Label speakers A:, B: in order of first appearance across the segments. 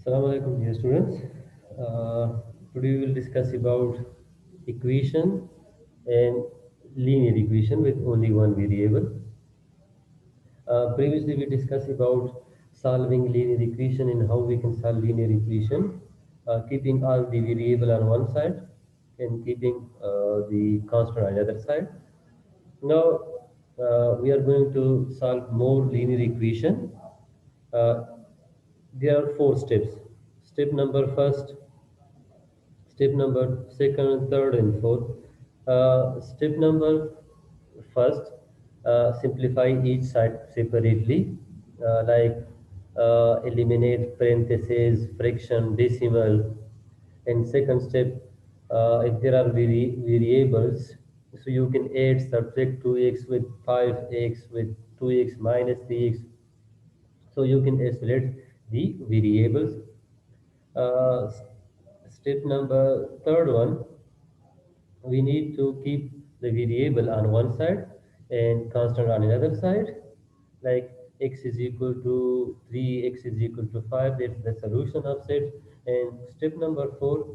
A: Assalamu alaikum, dear students. Uh, Today we will discuss about equation and linear equation with only one variable. Previously we discussed about solving linear equation and how we can solve linear equation, keeping all the variable on one side and keeping the constant on the other side. Now we are going to solve more linear equation. Uh, there are four steps. Step number first, step number second, third, and fourth. Step number first, simplify each side separately, like eliminate parentheses, fraction, decimal. And second step, if there are variables, so you can add subtract 2x with 5x with 2x minus 3x. So you can isolate the variables. Uh, Step number third one, we need to keep the variable on one side and constant on another side, like x is equal to 3, x is equal to 5. That's the solution of set. And step number 4,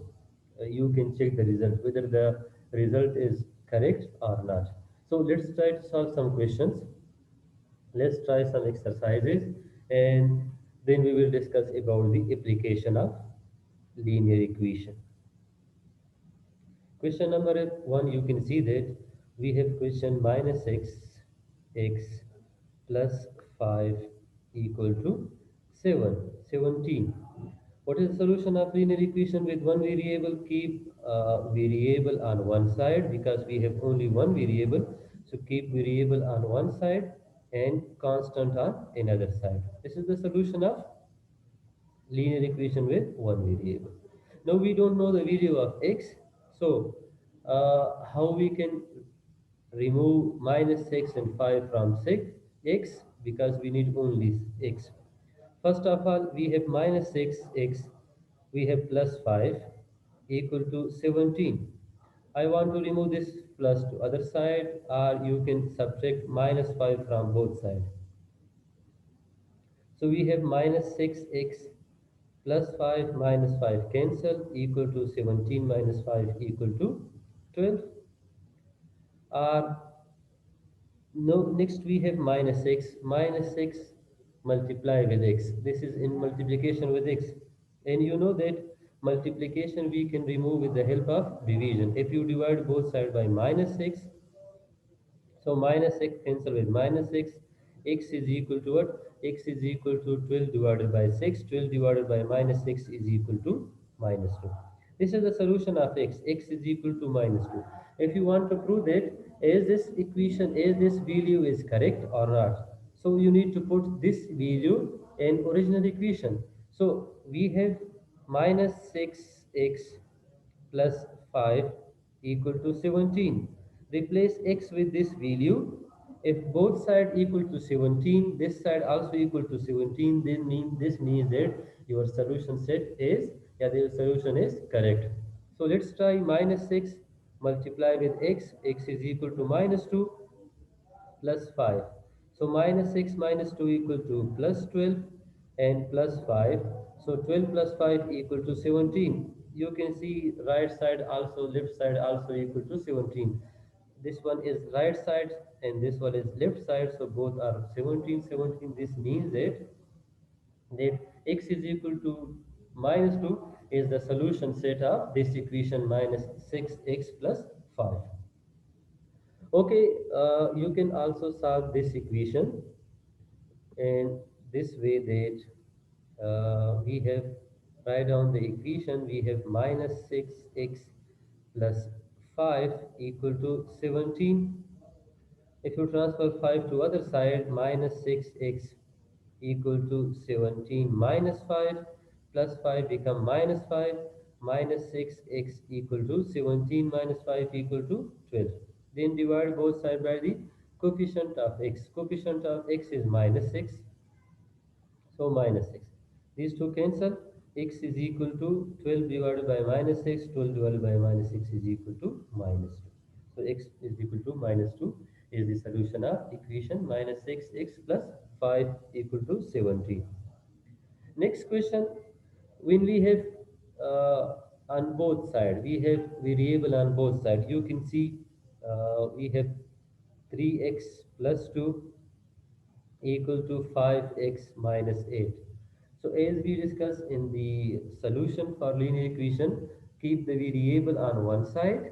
A: you can check the result, whether the result is correct or not. So let's try to solve some questions. Let's try some exercises, and then we will discuss about the application of linear equation. Question number one, you can see that we have question minus x plus 5 equal to 7, 17. What is the solution of linear equation with one variable? Keep variable on one side because we have only one variable. So keep variable on one side and constant on another side. This is the solution of linear equation with one variable. Now we don't know the value of x, so how we can remove minus 6 and 5 from 6x, because we need only x. First of all, we have minus 6x, we have plus 5 equal to 17. I want to remove this plus to other side, or you can subtract minus 5 from both sides. So we have minus 6x plus 5 minus 5 cancel equal to 17 minus 5 equal to 12. Or no, next we have minus 6 multiply with x. This is in multiplication with x. And you know that multiplication we can remove with the help of division. If you divide both sides by minus 6, so minus 6 cancel with minus 6. X is equal to what? X is equal to 12 divided by 6. 12 divided by minus 6 is equal to minus 2. This is the solution of x. X is equal to minus 2. If you want to prove that is this equation, is this value is correct or not, so you need to put this value in original equation. So we have minus 6x plus 5 equal to 17. Replace x with this value. If both sides equal to 17, this side also equal to 17, then this means that your solution set is, yeah, the solution is correct. So let's try minus 6 multiply with x. X is equal to minus 2 plus 5. So minus 6 minus 2 equal to plus 12 and plus 5. So 12 plus 5 equal to 17. You can see right side also, left side also equal to 17. This one is right side and this one is left side. So both are 17, 17. This means that x is equal to minus 2 is the solution set of this equation minus 6x plus 5. Okay, you can also solve this equation in this way that we have, write down the equation, we have minus 6x plus 5 equal to 17. If you transfer 5 to other side, minus 6x equal to 17 minus 5 plus 5 become minus 5 minus 6x equal to 17 minus 5 equal to 12. Then divide both sides by the coefficient of x. Coefficient of x is minus 6, so minus 6. These two cancel. X is equal to 12 divided by minus 6. 12 divided by minus 6 is equal to minus 2. So x is equal to minus 2 is the solution of equation minus 6x plus 5 equal to 17. Next question, when we have on both side, we have variable on both side. You can see we have 3x plus 2 equal to 5x minus 8. So as we discussed in the solution for linear equation, keep the variable on one side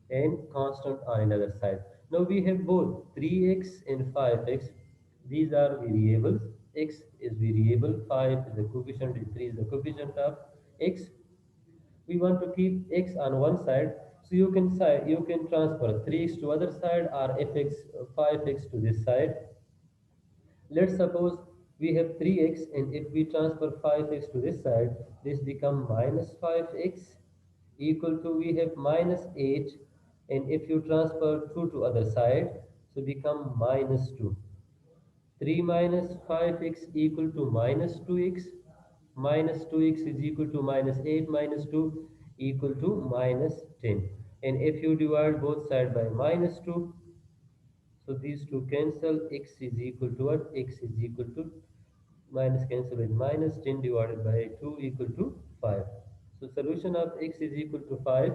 A: and constant on another side. Now we have both 3x and 5x. These are variables. X is variable, 5 is the coefficient, 3 is the coefficient of x. We want to keep x on one side, so you can transfer 3x to other side or fx 5x to this side. Let's suppose we have 3x, and if we transfer 5x to this side, this become minus 5x equal to we have minus 8, and if you transfer 2 to other side, so become minus 2. 3 minus 5x equal to minus 2x. Minus 2x is equal to minus 8 minus 2 equal to minus 10. And if you divide both sides by minus 2, so these two cancel, x is equal to what? X is equal to minus cancel with minus 10 divided by 2 equal to 5. So solution of x is equal to 5.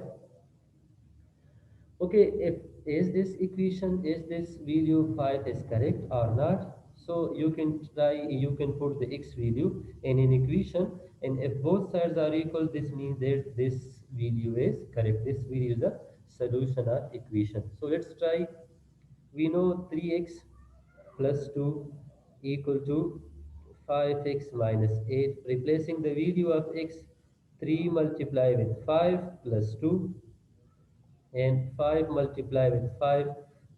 A: Okay, if is this equation, is this value 5 is correct or not? So you can try, you can put the x value in an equation, and if both sides are equal, this means that this value is correct. This value is the solution of equation. So let's try. We know 3x plus 2 equal to 5x minus 8. Replacing the value of x, 3 multiply with 5 plus 2, and 5 multiply with 5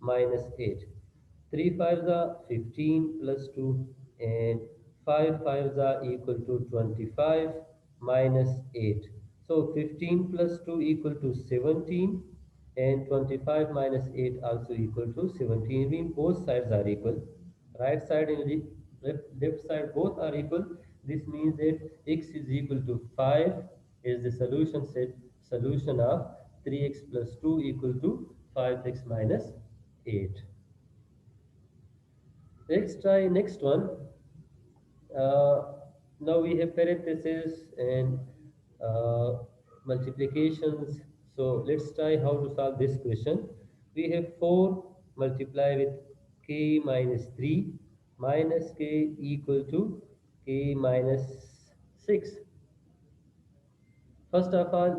A: minus 8. 3 5s are 15 plus 2, and 5 5s are equal to 25 minus 8. So 15 plus 2 equal to 17, and 25 minus 8 also equal to 17. Mean both sides are equal. Right side and left side both are equal. This means that x is equal to 5 is the solution set. Solution of 3x plus 2 equal to 5x minus 8. Let's try next one. Uh, Now we have parentheses and uh, multiplications. So let's try how to solve this question. We have 4 multiply with k minus 3 minus k equal to k minus 6. First of all,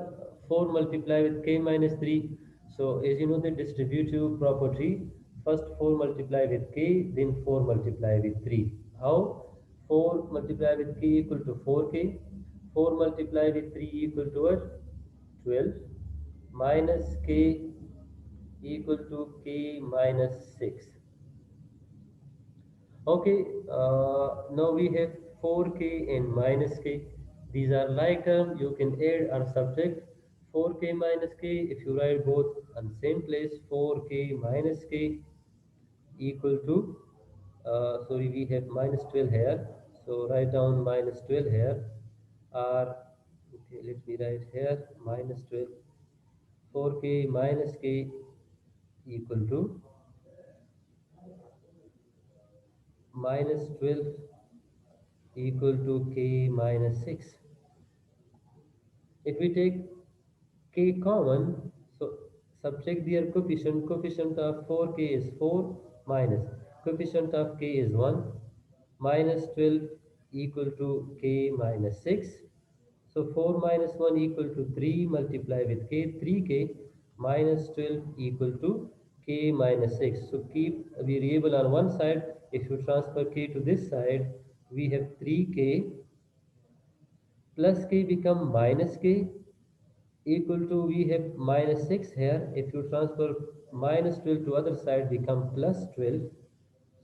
A: 4 multiply with k minus 3. So as you know the distributive property, first 4 multiply with k, then 4 multiply with 3. How? 4 multiply with k equal to 4k. 4 multiply with 3 equal to what? 12 minus k equal to k minus 6. Okay, now we have 4k and minus k. These are like term, you can add or subtract 4k minus k. If you write both on same place, 4k minus k equal to, sorry, we have minus 12 here. So write down minus 12 here. Or, okay, let me write here minus 12. 4k minus k equal to minus 12 equal to k minus 6. If we take k common, so subtract their coefficient. Coefficient of 4k is 4 minus coefficient of k is 1 minus 12 equal to k minus 6. So 4 minus 1 equal to 3 multiply with k, 3k minus 12 equal to k minus 6. So keep a variable on one side. If you transfer k to this side, we have 3k plus k become minus k equal to, we have minus 6 here. If you transfer minus 12 to other side, become plus 12.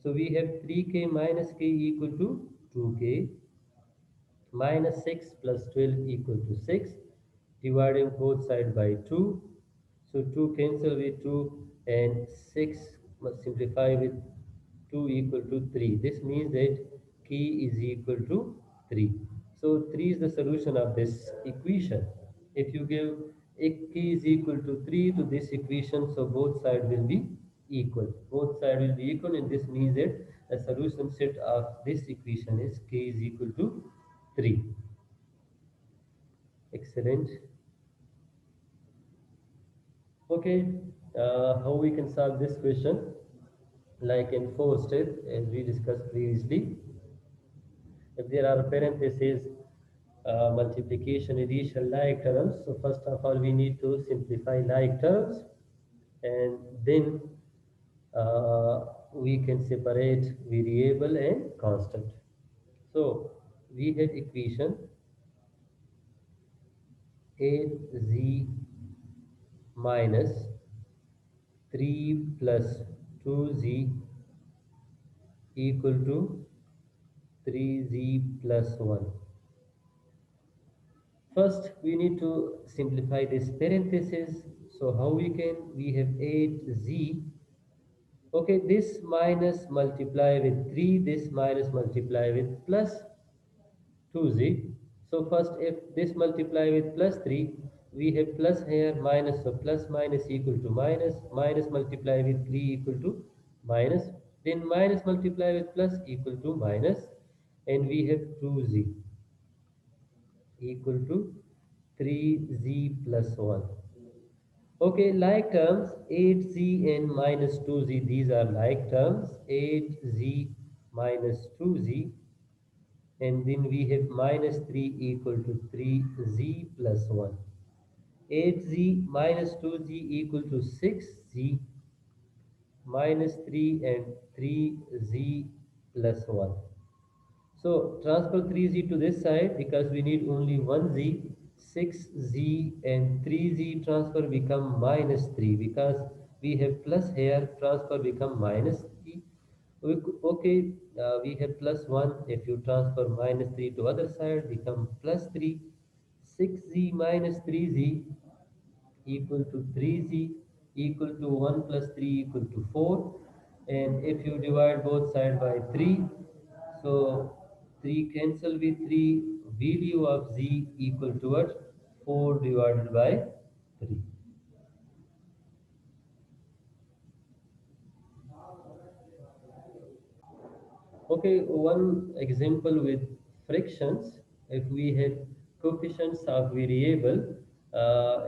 A: So we have 3k minus k equal to 2k minus 6 plus 12 equal to 6, dividing both sides by 2. So 2 cancel with 2, and 6 must simplify with 2 equal to 3. This means that k is equal to 3. So 3 is the solution of this equation. If you give k is equal to 3 to this equation, so both sides will be equal. Both sides will be equal, and this means that the solution set of this equation is k is equal to 3. Excellent. Okay, how we can solve this question? Like in four steps, as we discussed previously. If there are parentheses, multiplication, addition, like terms. So first of all, we need to simplify like terms, and then we can separate variable and constant. So we have equation 8z minus 3 plus 2z equal to 3z plus 1. First, we need to simplify this parenthesis. So how we can? We have 8z. Okay, this minus multiply with 3, this minus multiply with plus 2z. So first, if this multiply with plus 3, we have plus here minus, so plus minus equal to minus, minus multiply with 3 equal to minus, then minus multiply with plus equal to minus, and we have 2z equal to 3z plus 1. Okay, like terms 8z and minus 2z, these are like terms 8z minus 2z, and then we have minus 3 equal to 3z plus 1. 8z minus 2z equal to 6z minus 3 and 3z plus 1. So transfer 3z to this side because we need only 1z, 6z and 3z transfer become minus 3 because we have plus here, transfer become minus 3. Okay, we have plus 1, if you transfer minus 3 to other side become plus 3, 6z minus 3z equal to 3z equal to 1 plus 3 equal to 4, and if you divide both side by 3, so 3 cancel with 3, value of z equal to what? 4 divided by 3. Okay, one example with fractions. If we have coefficients of variable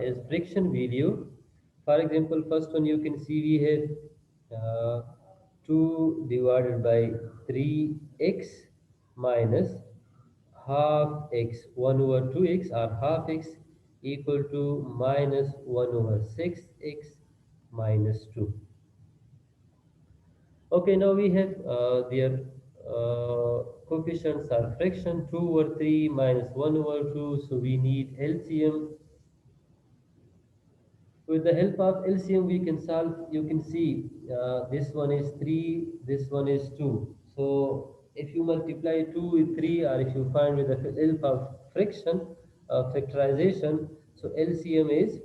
A: as fraction value, for example, first one you can see we have 2 divided by 3x minus half x, 1 over 2x or half x equal to minus 1 over 6x minus 2. Okay, now we have their coefficients are fraction 2 over 3 minus 1 over 2. So we need LCM. With the help of LCM, we can solve. You can see this one is 3, this one is 2. So if you multiply 2 with 3, or if you find with the help of fraction, factorization, so LCM is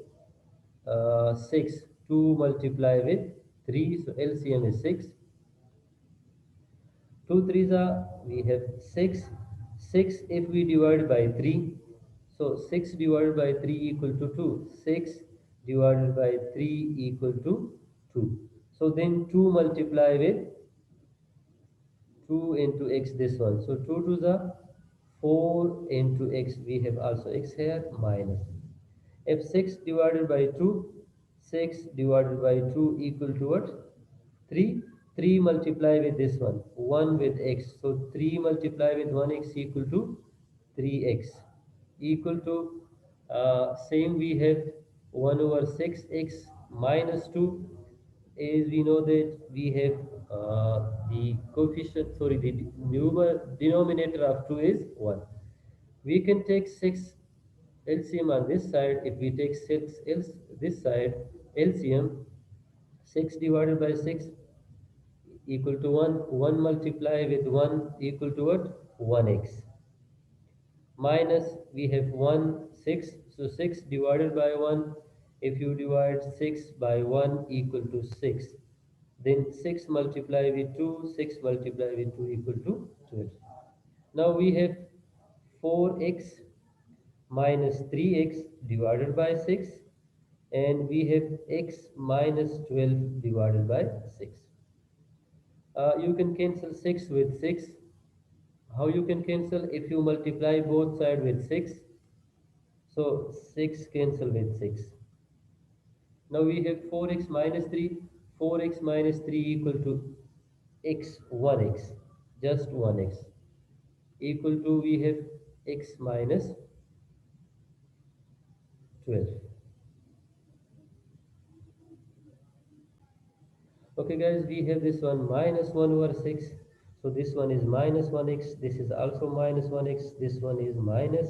A: 6. 2 multiply with 3, so LCM is 6. 2 threes are, we have 6. 6 if we divide by 3. So 6 divided by 3 equal to 2. 6 divided by 3 equal to 2. So then 2 multiply with 2 into x, this one. So 2 to the 4 into x. We have also x here minus. If 6 divided by 2, 6 divided by 2 equal to what? 3. 3 multiply with this one, 1 with x. So 3 multiply with 1x equal to 3x equal to same we have 1 over 6x minus 2. As we know that we have the coefficient, sorry, the denominator of 2 is 1. We can take 6 LCM on this side. If we take 6 else this side, LCM 6 divided by 6 equal to 1. 1 multiply with 1 equal to what? 1x. Minus we have 1, 6. So 6 divided by 1. If you divide 6 by 1 equal to 6. Then 6 multiply with 2. 6 multiply with 2 equal to 12. Now we have 4x minus 3x divided by 6, and we have x minus 12 divided by 6. You can cancel 6 with 6. How you can cancel? If you multiply both sides with 6, So 6 cancel with 6. Now we have 4x minus 3. 4x minus 3 equal to x 1x. Just 1x. Equal to we have x minus 12. Okay guys, we have this one minus 1 over 6. So this one is minus 1x. This is also minus 1x. This one is minus.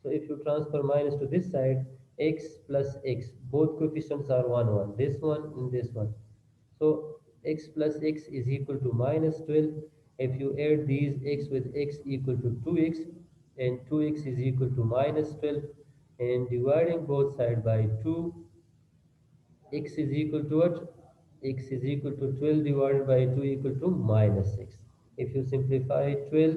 A: So if you transfer minus to this side, x plus x. Both coefficients are 1, 1. This one and this one. So x plus x is equal to minus 12. If you add these x with x equal to 2x, and 2x is equal to minus 12, and dividing both sides by 2, x is equal to what? X is equal to 12 divided by 2 equal to minus 6. If you simplify 12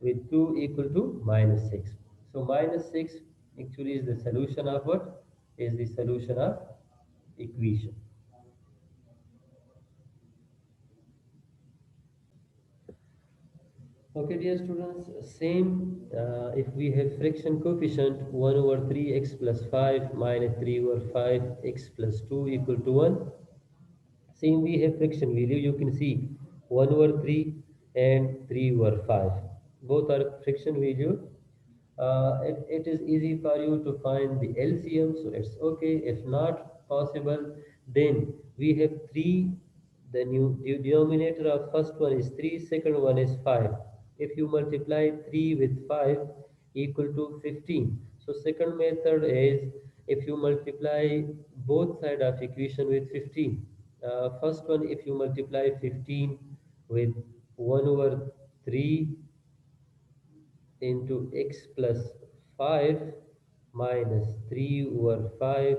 A: with 2 equal to minus 6. So minus 6 actually is the solution of what? Is the solution of equation. Okay, dear students, same if we have friction coefficient 1 over 3x plus 5 minus 3 over 5x plus 2 equal to 1. Same we have friction value, you can see 1 over 3 and 3 over 5. Both are friction value. It is easy for you to find the LCM, so it's okay. If not possible, then we have 3. The new denominator of first one is 3, second one is 5. If you multiply 3 with 5 equal to 15. So second method is if you multiply both side of equation with 15. First one, if you multiply 15 with 1 over 3 into x plus 5 minus 3 over 5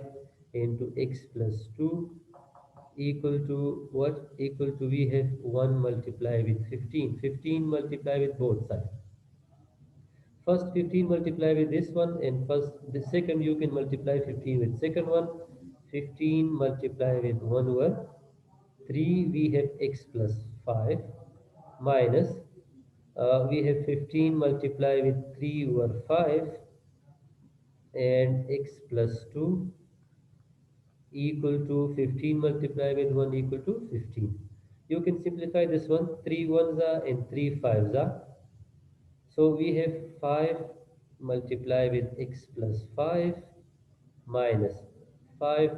A: into x plus 2 equal to what? Equal to we have 1 multiply with 15. 15 multiply with both sides. First 15 multiply with this one, and first the second you can multiply 15 with second one. 15 multiply with 1 over 3, we have x plus 5 minus we have 15 multiply with 3 over 5 and x plus 2 equal to 15 multiply with 1 equal to 15. You can simplify this one. 3 ones are and 3 fives are. So we have 5 multiply with x plus 5 minus 5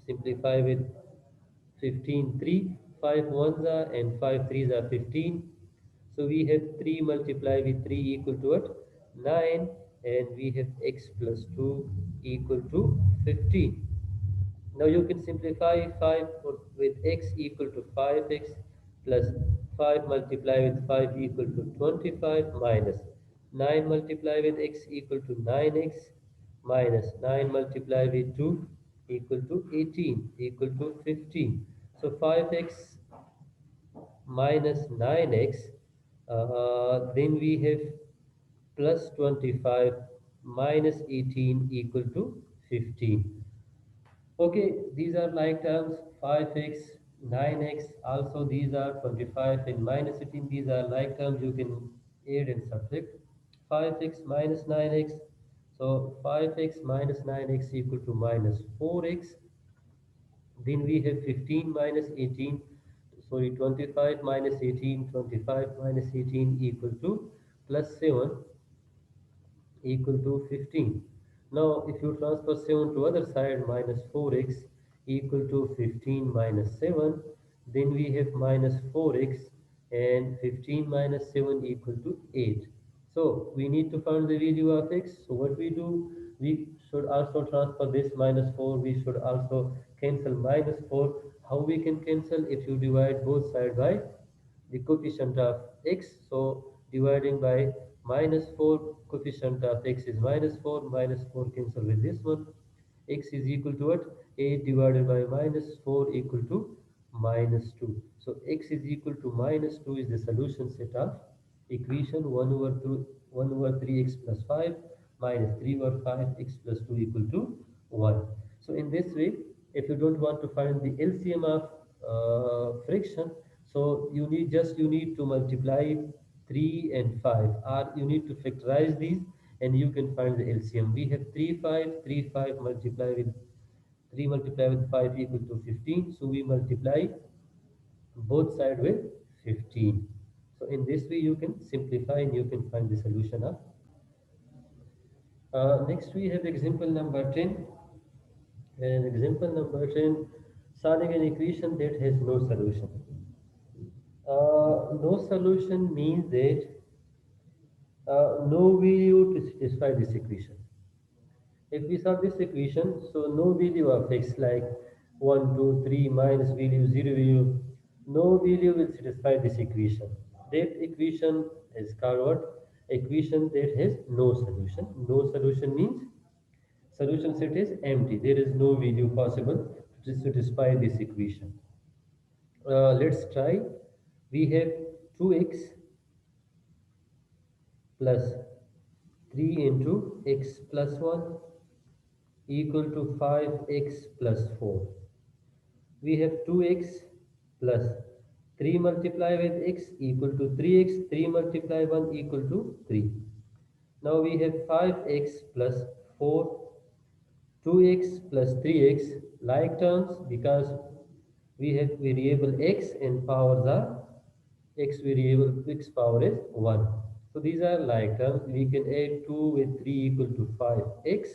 A: simplify with 15 3. 5 ones are and 5 threes are 15. So we have 3 multiply with 3 equal to what? 9, and we have x plus 2 equal to 15. Now you can simplify 5 with x equal to 5x plus 5 multiply with 5 equal to 25 minus 9 multiply with x equal to 9x minus 9 multiply with 2 equal to 18 equal to 15. So 5x minus 9x, then we have plus 25 minus 18 equal to 15. Okay, these are like terms 5x, 9x, also these are 25 and minus 18. These are like terms you can add and subtract. 5x minus 9x. So 5x minus 9x equal to minus 4x. Then we have 15 minus 18. Sorry, 25 minus 18. 25 minus 18 equal to plus 7 equal to 15. Now, if you transfer 7 to other side, minus 4x equal to 15 minus 7, then we have minus 4x and 15 minus 7 equal to 8. So, we need to find the value of x. So, what we do, we should also transfer this minus 4. We should also cancel minus 4. How we can cancel? If you divide both sides by the coefficient of x. So dividing by minus 4, coefficient of x is minus 4, minus 4 cancel with this one. X is equal to what? 8 divided by minus 4 equal to minus 2. So x is equal to minus 2 is the solution set of equation 1 over 2, 1 over 3x plus 5 minus 3 over 5x plus 2 equal to 1. So in this way, if you don't want to find the LCM of friction, so you need to multiply 3 and 5, or you need to factorize these and you can find the LCM. We have 3 5 3 5 multiply with 3 multiply with 5 equal to 15, so we multiply both side with 15. So in this way you can simplify and you can find the solution of. Next we have example number 10. And example number 10, solving an equation that has no solution. No solution means that no value to satisfy this equation. If we solve this equation, so no value of x like 1, 2, 3 minus value 0 value, no value will satisfy this equation. That equation is called what? Equation that has no solution. No solution means solution set is empty. There is no value possible to satisfy this equation. Let's try. We have 2x plus 3 into x plus 1 equal to 5x plus 4. We have 2x plus 3 multiply with x equal to 3x, 3 multiply 1 equal to 3. Now we have 5x plus 4, 2x plus 3x like terms because we have variable x and powers are x variable x power is 1. So these are like terms. We can add 2 with 3 equal to 5x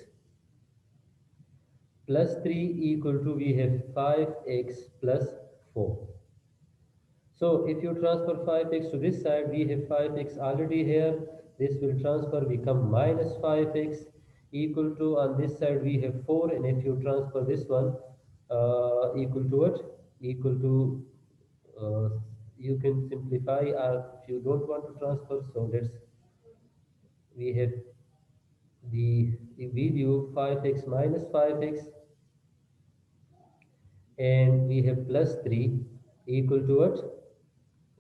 A: plus 3 equal to we have 5x plus 4. So if you transfer 5x to this side, we have 5x already here. This will transfer become minus 5x equal to on this side we have 4, and if you transfer this one equal to what? Equal to uh, you can simplify, or if you don't want to transfer, so let's we have the value 5x minus 5x, and we have plus 3 equal to what?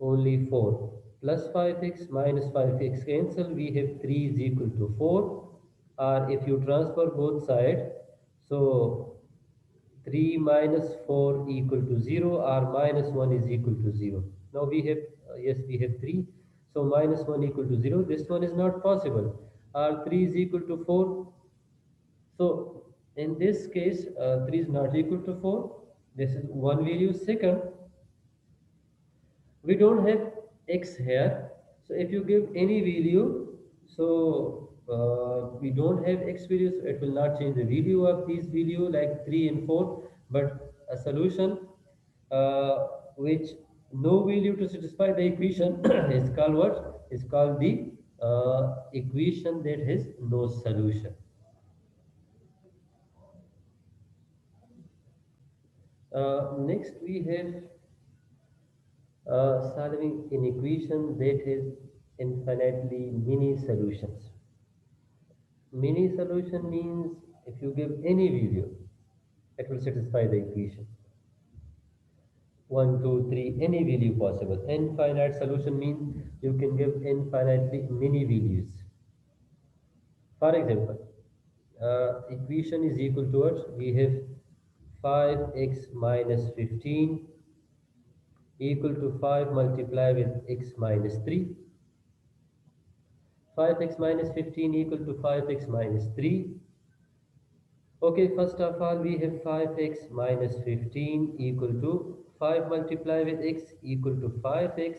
A: Only 4. Plus 5x minus 5x cancel, we have 3 is equal to 4, or if you transfer both sides, so 3 minus 4 equal to 0, or minus 1 is equal to 0. Now we have, yes, we have 3, so minus 1 equal to 0. This one is not possible. Or 3 is equal to 4. So in this case, 3 is not equal to 4. This is one value. Second, we don't have x here, so if you give any value, so we don't have x value, so it will not change the value of these value like 3 and 4, but a solution uh, which no value to satisfy the equation is called what? Is called the equation that has no solution. Next we have solving an equation that has infinitely many solutions. Many solution means if you give any value, it will satisfy the equation. 1, 2, 3, any value possible. Infinite solution means you can give infinitely many values. For example, equation is equal to what? We have 5x minus 15 equal to 5 multiply with x minus 3. 5x minus 15 equal to 5x minus 3. Okay, first of all, we have 5x minus 15 equal to 5 multiply with x equal to 5x.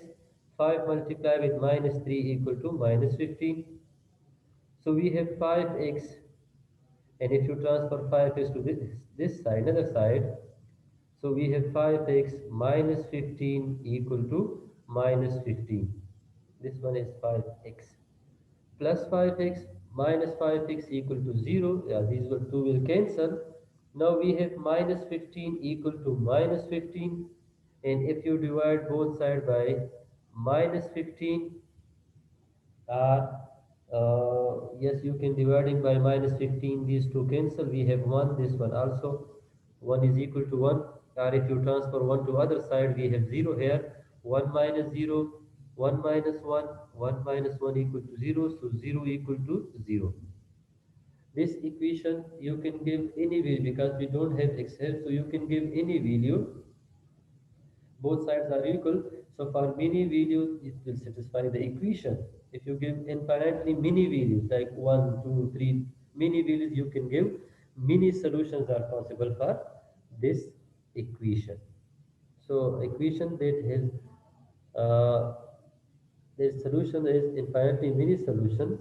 A: 5 multiply with minus 3 equal to minus 15. So we have 5x, and if you transfer 5x to this side, another side, so we have 5x minus 15 equal to minus 15. This one is 5x. Plus 5x minus 5x equal to 0. Yeah, these were two will cancel. Now we have minus 15 equal to minus 15. And if you divide both sides by minus 15, or yes, you can dividing by minus 15, these two cancel. We have 1, this one also. 1 is equal to 1. Or if you transfer 1 to other side, we have 0 here. 1 minus 0, 1 minus 1, 1 minus 1 equal to 0. So 0 equal to 0. This equation you can give any value because we don't have x here. So you can give any value. Both sides are equal. So for many values, it will satisfy the equation. If you give infinitely many values, like one, two, three, many values you can give, many solutions are possible for this equation. So equation that has the solution is infinitely many solutions.